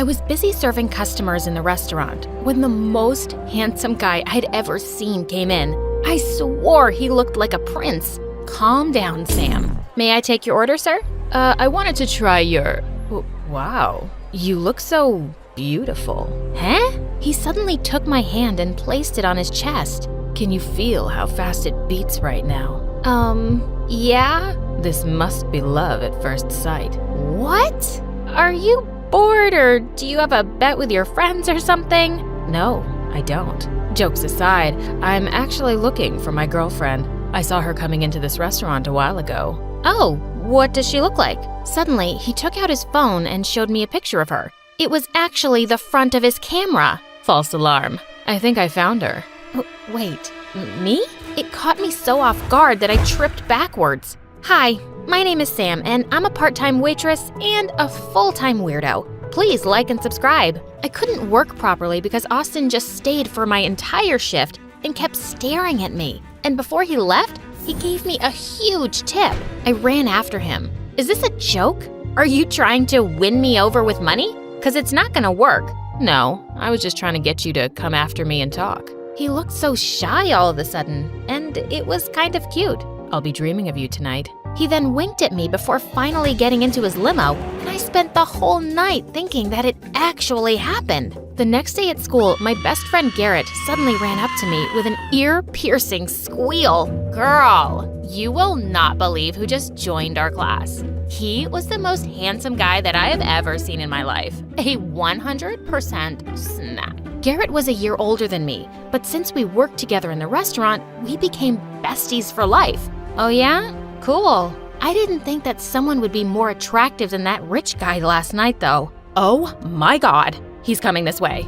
I was busy serving customers in the restaurant when the most handsome guy I'd ever seen came in. I swore he looked like a prince. Calm down, Sam. May I take your order, sir? I wanted to try your… Wow, you look so beautiful. Huh? He suddenly took my hand and placed it on his chest. Can you feel how fast it beats right now? Yeah? This must be love at first sight. What? Are you bored or do you have a bet with your friends or something? No, I don't. Jokes aside, I'm actually looking for my girlfriend. I saw her coming into this restaurant a while ago. Oh, what does she look like? Suddenly, he took out his phone and showed me a picture of her. It was actually the front of his camera. False alarm. I think I found her. Wait, me? It caught me so off guard that I tripped backwards. Hi, my name is Sam, and I'm a part-time waitress and a full-time weirdo. Please like and subscribe. I couldn't work properly because Austin just stayed for my entire shift and kept staring at me. And before he left, he gave me a huge tip. I ran after him. Is this a joke? Are you trying to win me over with money? Because it's not gonna work. No, I was just trying to get you to come after me and talk. He looked so shy all of a sudden, and it was kind of cute. I'll be dreaming of you tonight. He then winked at me before finally getting into his limo, and I spent the whole night thinking that it actually happened. The next day at school, my best friend Garrett suddenly ran up to me with an ear-piercing squeal. Girl, you will not believe who just joined our class. He was the most handsome guy that I have ever seen in my life. A 100% snack. Garrett was a year older than me, but since we worked together in the restaurant, we became besties for life. Oh yeah? Cool. I didn't think that someone would be more attractive than that rich guy last night, though. Oh my God, he's coming this way.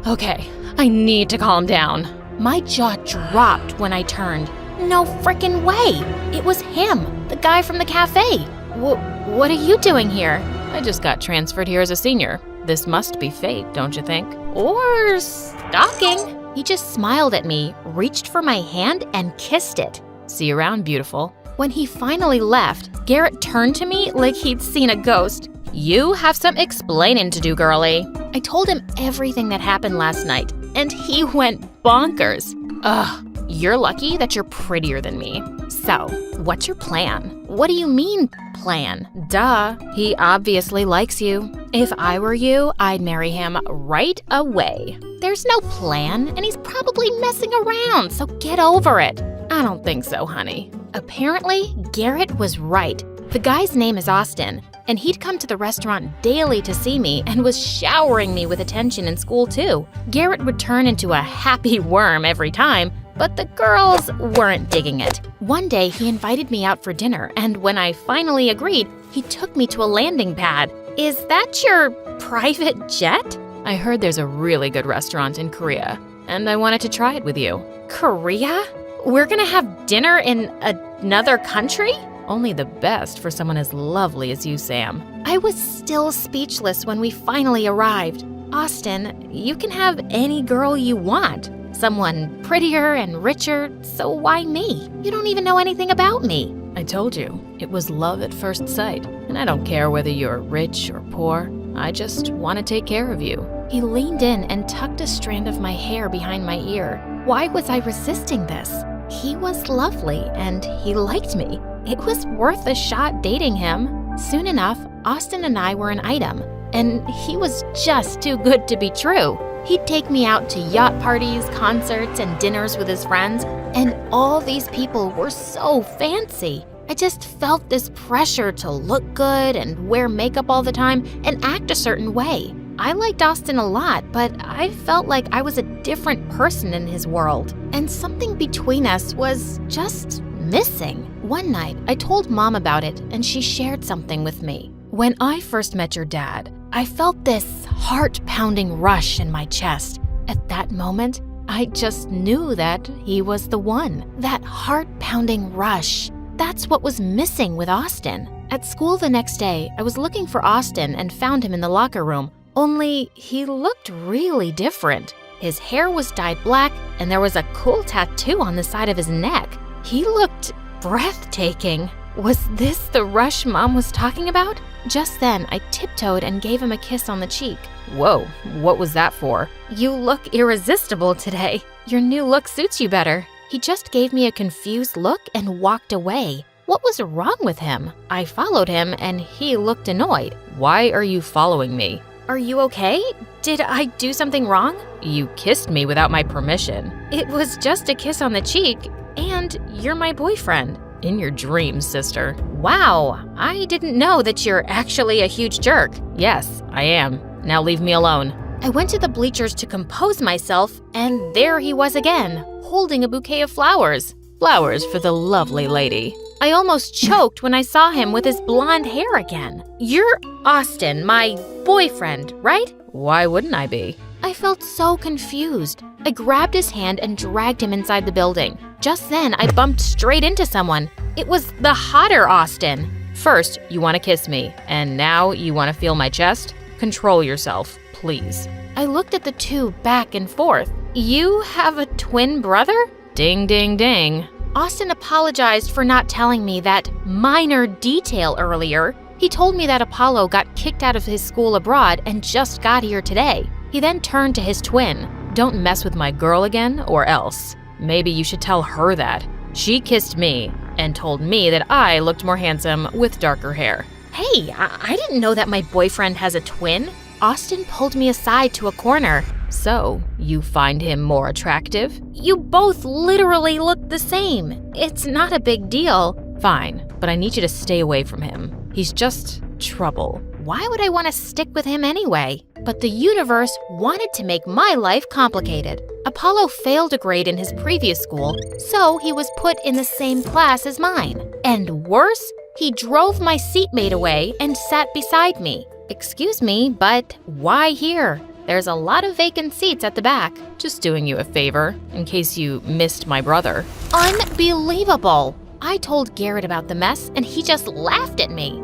Okay, I need to calm down. My jaw dropped when I turned. No frickin' way! It was him, the guy from the cafe. What are you doing here? I just got transferred here as a senior. This must be fate, don't you think? Or stalking. He just smiled at me, reached for my hand, and kissed it. See you around, beautiful. When he finally left, Garrett turned to me like he'd seen a ghost. You have some explaining to do, girlie. I told him everything that happened last night, and he went bonkers. Ugh, you're lucky that you're prettier than me. So, what's your plan? What do you mean, plan? Duh, he obviously likes you. If I were you, I'd marry him right away. There's no plan, and he's probably messing around, so get over it. I don't think so, honey. Apparently, Garrett was right. The guy's name is Austin, and he'd come to the restaurant daily to see me and was showering me with attention in school too. Garrett would turn into a happy worm every time, but the girls weren't digging it. One day, he invited me out for dinner, and when I finally agreed, he took me to a landing pad. Is that your private jet? I heard there's a really good restaurant in Korea, and I wanted to try it with you. Korea? We're gonna have dinner in another country? Only the best for someone as lovely as you, Sam. I was still speechless when we finally arrived. Austin, you can have any girl you want. Someone prettier and richer, so why me? You don't even know anything about me. I told you, it was love at first sight. And I don't care whether you're rich or poor. I just want to take care of you. He leaned in and tucked a strand of my hair behind my ear. Why was I resisting this? He was lovely and he liked me. It was worth a shot dating him. Soon enough, Austin and I were an item, and he was just too good to be true. He'd take me out to yacht parties, concerts, and dinners with his friends, and all these people were so fancy. I just felt this pressure to look good and wear makeup all the time and act a certain way. I liked Austin a lot, but I felt like I was a different person in his world, and something between us was just missing. One night, I told Mom about it, and she shared something with me. When I first met your dad, I felt this heart-pounding rush in my chest. At that moment, I just knew that he was the one. That heart-pounding rush. That's what was missing with Austin. At school the next day, I was looking for Austin and found him in the locker room. Only he looked really different. His hair was dyed black, and there was a cool tattoo on the side of his neck. He looked breathtaking. Was this the rush Mom was talking about? Just then, I tiptoed and gave him a kiss on the cheek. Whoa, what was that for? You look irresistible today. Your new look suits you better. He just gave me a confused look and walked away. What was wrong with him? I followed him and he looked annoyed. Why are you following me? Are you okay? Did I do something wrong? You kissed me without my permission. It was just a kiss on the cheek, and you're my boyfriend. In your dreams, sister. Wow, I didn't know that you're actually a huge jerk. Yes, I am. Now leave me alone. I went to the bleachers to compose myself, and there he was again, holding a bouquet of flowers. Flowers for the lovely lady. I almost choked when I saw him with his blonde hair again. You're Austin, my boyfriend, right? Why wouldn't I be? I felt so confused. I grabbed his hand and dragged him inside the building. Just then, I bumped straight into someone. It was the hotter Austin. First, you want to kiss me, and now you want to feel my chest? Control yourself, please. I looked at the two back and forth. You have a twin brother? Ding, ding, ding. Austin apologized for not telling me that minor detail earlier. He told me that Apollo got kicked out of his school abroad and just got here today. He then turned to his twin. Don't mess with my girl again, or else. Maybe you should tell her that. She kissed me and told me that I looked more handsome with darker hair. Hey, I didn't know that my boyfriend has a twin. Austin pulled me aside to a corner. So, you find him more attractive? You both literally look the same. It's not a big deal. Fine, but I need you to stay away from him. He's just trouble. Why would I want to stick with him anyway? But the universe wanted to make my life complicated. Apollo failed a grade in his previous school, so he was put in the same class as mine. And worse, he drove my seatmate away and sat beside me. Excuse me, but why here? There's a lot of vacant seats at the back. Just doing you a favor, in case you missed my brother. Unbelievable! I told Garrett about the mess, and he just laughed at me.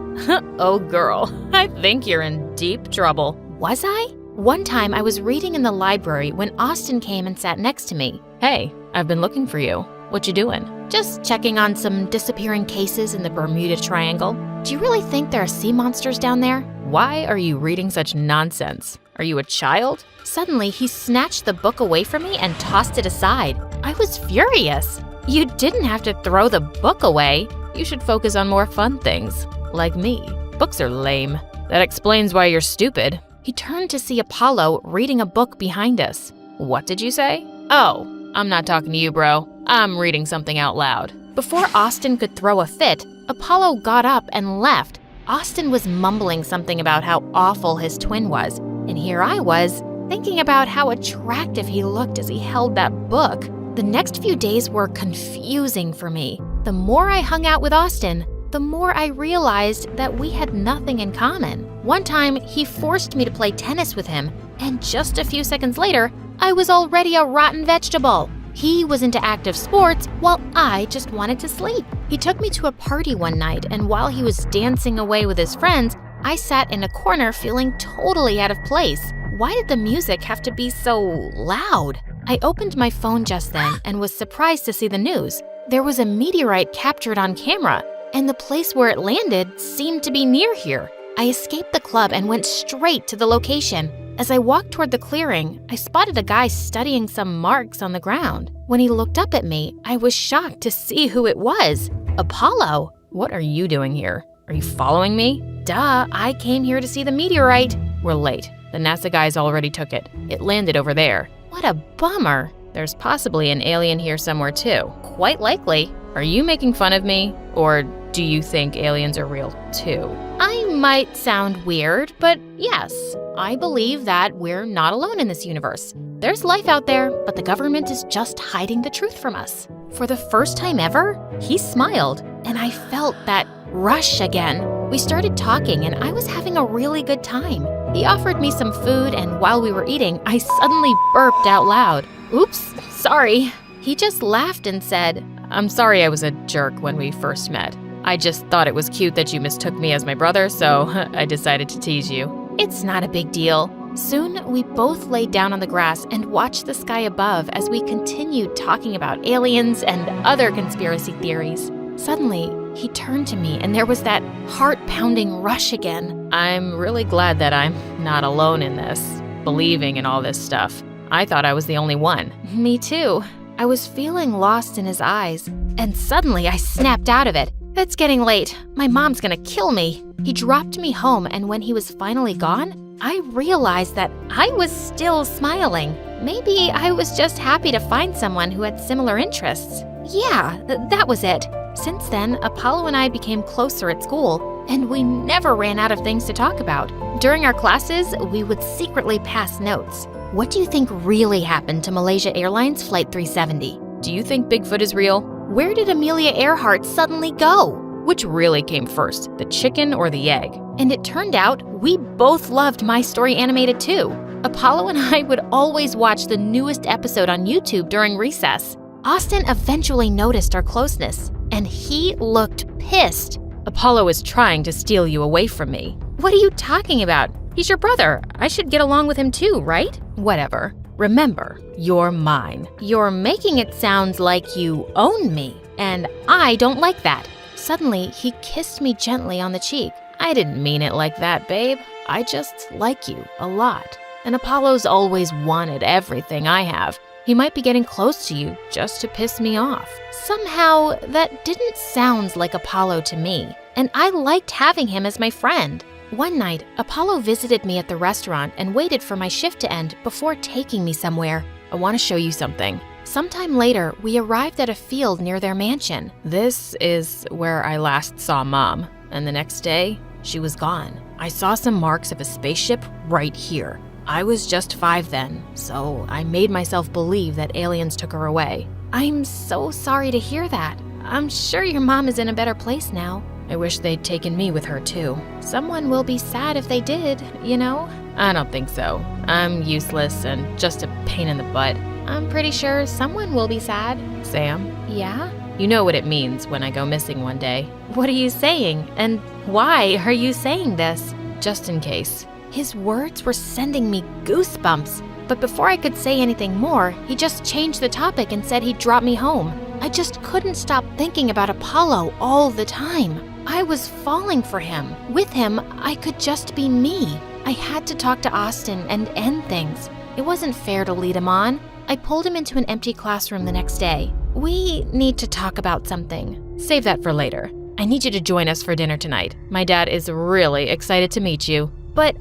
Oh, girl, I think you're in deep trouble. Was I? One time I was reading in the library when Austin came and sat next to me. Hey, I've been looking for you. What you doing? Just checking on some disappearing cases in the Bermuda Triangle. Do you really think there are sea monsters down there? Why are you reading such nonsense? Are you a child? Suddenly, he snatched the book away from me and tossed it aside. I was furious. You didn't have to throw the book away. You should focus on more fun things, like me. Books are lame. That explains why you're stupid. He turned to see Apollo reading a book behind us. What did you say? Oh, I'm not talking to you, bro. I'm reading something out loud. Before Austin could throw a fit, Apollo got up and left. Austin was mumbling something about how awful his twin was, and here I was, thinking about how attractive he looked as he held that book. The next few days were confusing for me. The more I hung out with Austin, the more I realized that we had nothing in common. One time, he forced me to play tennis with him, and just a few seconds later, I was already a rotten vegetable. He was into active sports while I just wanted to sleep. He took me to a party one night, and while he was dancing away with his friends, I sat in a corner feeling totally out of place. Why did the music have to be so loud? I opened my phone just then and was surprised to see the news. There was a meteorite captured on camera, and the place where it landed seemed to be near here. I escaped the club and went straight to the location. As I walked toward the clearing, I spotted a guy studying some marks on the ground. When he looked up at me, I was shocked to see who it was. Apollo. What are you doing here? Are you following me? Duh, I came here to see the meteorite. We're late. The NASA guys already took it. It landed over there. What a bummer. There's possibly an alien here somewhere too. Quite likely. Are you making fun of me? Or do you think aliens are real too? I might sound weird, but yes, I believe that we're not alone in this universe. There's life out there, but the government is just hiding the truth from us. For the first time ever, he smiled, and I felt that rush again. We started talking, and I was having a really good time. He offered me some food, and while we were eating, I suddenly burped out loud. Oops, sorry. He just laughed and said, I'm sorry I was a jerk when we first met. I just thought it was cute that you mistook me as my brother, so I decided to tease you. It's not a big deal. Soon, we both laid down on the grass and watched the sky above as we continued talking about aliens and other conspiracy theories. Suddenly, he turned to me and there was that heart-pounding rush again. I'm really glad that I'm not alone in this, believing in all this stuff. I thought I was the only one. Me too. I was feeling lost in his eyes, and suddenly I snapped out of it. It's getting late. My mom's gonna kill me. He dropped me home, and when he was finally gone, I realized that I was still smiling. Maybe I was just happy to find someone who had similar interests. Yeah, that was it. Since then, Apollo and I became closer at school, and we never ran out of things to talk about. During our classes, we would secretly pass notes. What do you think really happened to Malaysia Airlines Flight 370? Do you think Bigfoot is real? Where did Amelia Earhart suddenly go? Which really came first, the chicken or the egg? And it turned out we both loved My Story Animated too. Apollo and I would always watch the newest episode on YouTube during recess. Austin eventually noticed our closeness, and he looked pissed. Apollo is trying to steal you away from me. What are you talking about? He's your brother. I should get along with him too, right? Whatever. Remember, you're mine. You're making it sound like you own me, and I don't like that. Suddenly, he kissed me gently on the cheek. I didn't mean it like that, babe. I just like you a lot. And Apollo's always wanted everything I have. He might be getting close to you just to piss me off. Somehow, that didn't sound like Apollo to me, and I liked having him as my friend. One night, Apollo visited me at the restaurant and waited for my shift to end before taking me somewhere. I want to show you something. Sometime later, we arrived at a field near their mansion. This is where I last saw Mom, and the next day, she was gone. I saw some marks of a spaceship right here. I was just 5 then, so I made myself believe that aliens took her away. I'm so sorry to hear that. I'm sure your mom is in a better place now. I wish they'd taken me with her too. Someone will be sad if they did, you know? I don't think so. I'm useless and just a pain in the butt. I'm pretty sure someone will be sad. Sam? Yeah? You know what it means when I go missing one day. What are you saying? And why are you saying this? Just in case. His words were sending me goosebumps. But before I could say anything more, he just changed the topic and said he'd drop me home. I just couldn't stop thinking about Apollo all the time. I was falling for him. With him, I could just be me. I had to talk to Austin and end things. It wasn't fair to lead him on. I pulled him into an empty classroom the next day. We need to talk about something. Save that for later. I need you to join us for dinner tonight. My dad is really excited to meet you. But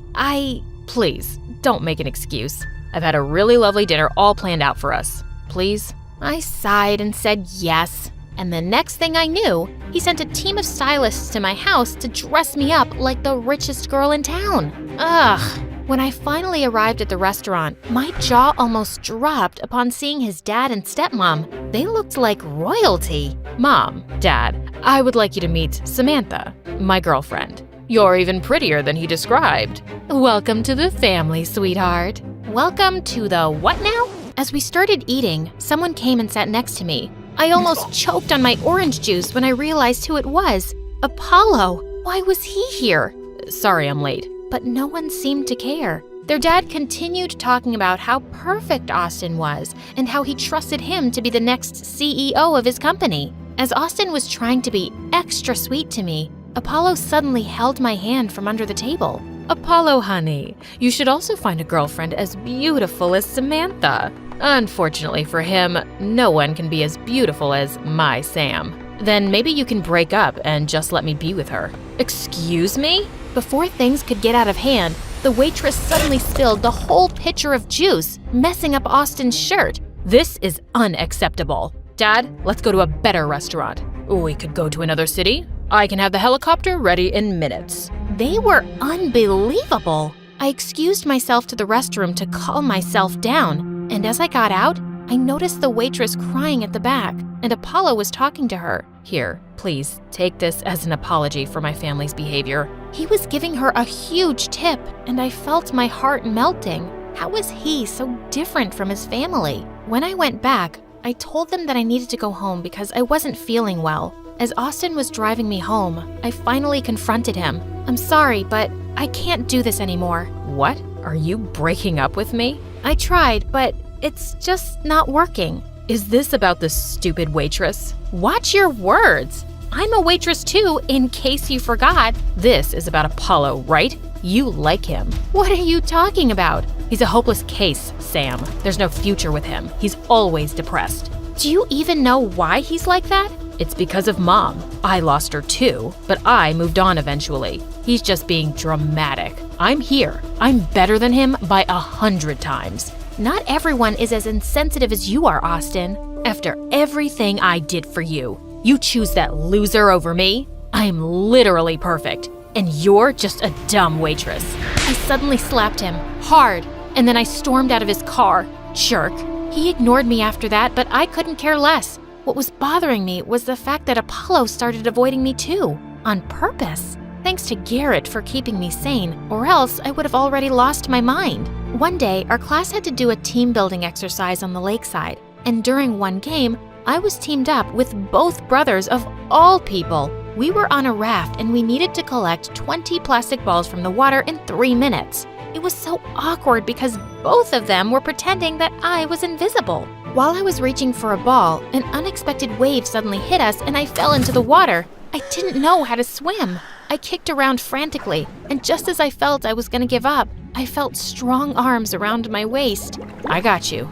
Please, don't make an excuse. I've had a really lovely dinner all planned out for us. Please? I sighed and said yes. And the next thing I knew, he sent a team of stylists to my house to dress me up like the richest girl in town. Ugh. When I finally arrived at the restaurant, my jaw almost dropped upon seeing his dad and stepmom. They looked like royalty. Mom, Dad, I would like you to meet Samantha, my girlfriend. You're even prettier than he described. Welcome to the family, sweetheart. Welcome to the what now? As we started eating, someone came and sat next to me. I almost choked on my orange juice when I realized who it was. Apollo. Why was he here? Sorry I'm late. But no one seemed to care. Their dad continued talking about how perfect Austin was and how he trusted him to be the next CEO of his company. As Austin was trying to be extra sweet to me, Apollo suddenly held my hand from under the table. Apollo, honey, you should also find a girlfriend as beautiful as Samantha. Unfortunately for him, no one can be as beautiful as my Sam. Then maybe you can break up and just let me be with her. Excuse me? Before things could get out of hand, the waitress suddenly spilled the whole pitcher of juice, messing up Austin's shirt. This is unacceptable. Dad, let's go to a better restaurant. We could go to another city. I can have the helicopter ready in minutes. They were unbelievable. I excused myself to the restroom to calm myself down, and as I got out, I noticed the waitress crying at the back, and Apollo was talking to her. Here, please, take this as an apology for my family's behavior. He was giving her a huge tip, and I felt my heart melting. How was he so different from his family? When I went back, I told them that I needed to go home because I wasn't feeling well. As Austin was driving me home, I finally confronted him. I'm sorry, but I can't do this anymore. What? Are you breaking up with me? I tried, but it's just not working. Is this about the stupid waitress? Watch your words. I'm a waitress too, in case you forgot. This is about Apollo, right? You like him. What are you talking about? He's a hopeless case, Sam. There's no future with him. He's always depressed. Do you even know why he's like that? It's because of Mom. I lost her too, but I moved on eventually. He's just being dramatic. I'm here. I'm better than him by 100 times. Not everyone is as insensitive as you are, Austin. After everything I did for you, you choose that loser over me? I'm literally perfect, and you're just a dumb waitress. I suddenly slapped him, hard, and then I stormed out of his car. Jerk. He ignored me after that, but I couldn't care less. What was bothering me was the fact that Apollo started avoiding me too, on purpose. Thanks to Garrett for keeping me sane, or else I would have already lost my mind. One day, our class had to do a team building exercise on the lakeside, and during one game, I was teamed up with both brothers of all people. We were on a raft and we needed to collect 20 plastic balls from the water in 3 minutes. It was so awkward because both of them were pretending that I was invisible. While I was reaching for a ball, an unexpected wave suddenly hit us and I fell into the water. I didn't know how to swim. I kicked around frantically, and just as I felt I was going to give up, I felt strong arms around my waist. I got you.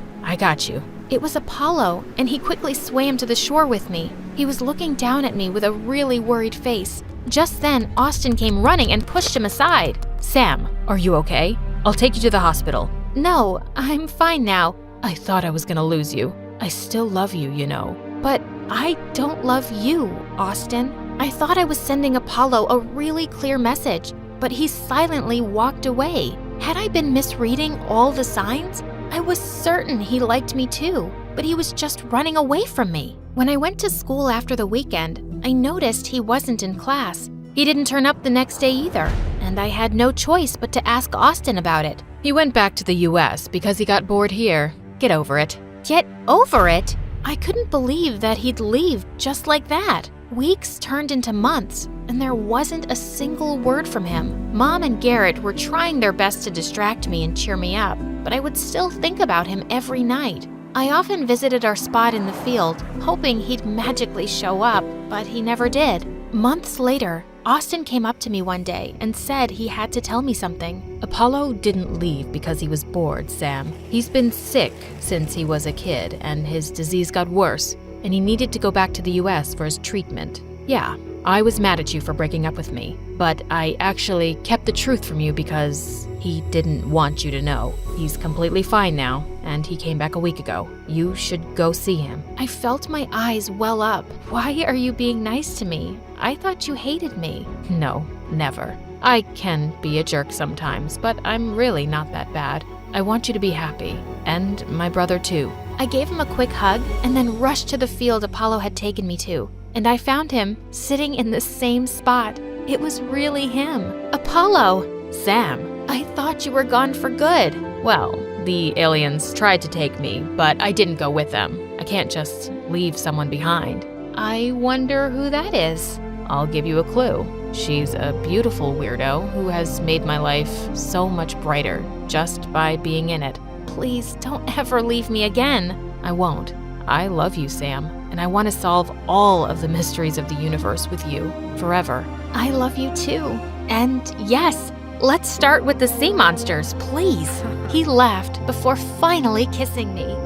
It was Apollo, and he quickly swam to the shore with me. He was looking down at me with a really worried face. Just then, Austin came running and pushed him aside. Sam, are you okay? I'll take you to the hospital. No, I'm fine now. I thought I was gonna lose you. I still love you, you know. But I don't love you, Austin. I thought I was sending Apollo a really clear message, but he silently walked away. Had I been misreading all the signs? I was certain he liked me too, but he was just running away from me. When I went to school after the weekend, I noticed he wasn't in class. He didn't turn up the next day either, and I had no choice but to ask Austin about it. He went back to the US because he got bored here. Get over it. Get over it? I couldn't believe that he'd leave just like that. Weeks turned into months, and there wasn't a single word from him. Mom and Garrett were trying their best to distract me and cheer me up, but I would still think about him every night. I often visited our spot in the field, hoping he'd magically show up, but he never did. Months later, Austin came up to me one day and said he had to tell me something. Apollo didn't leave because he was bored, Sam. He's been sick since he was a kid, and his disease got worse, and he needed to go back to the US for his treatment. Yeah, I was mad at you for breaking up with me, but I actually kept the truth from you because he didn't want you to know. He's completely fine now, and he came back a week ago. You should go see him. I felt my eyes well up. Why are you being nice to me? I thought you hated me. No, never. I can be a jerk sometimes, but I'm really not that bad. I want you to be happy, and my brother too. I gave him a quick hug and then rushed to the field Apollo had taken me to, and I found him sitting in the same spot. It was really him. Apollo! Sam! I thought you were gone for good. Well, the aliens tried to take me, but I didn't go with them. I can't just leave someone behind. I wonder who that is. I'll give you a clue. She's a beautiful weirdo who has made my life so much brighter just by being in it. Please don't ever leave me again. I won't. I love you, Sam, and I want to solve all of the mysteries of the universe with you forever. I love you too. And yes, let's start with the sea monsters, please. He laughed before finally kissing me.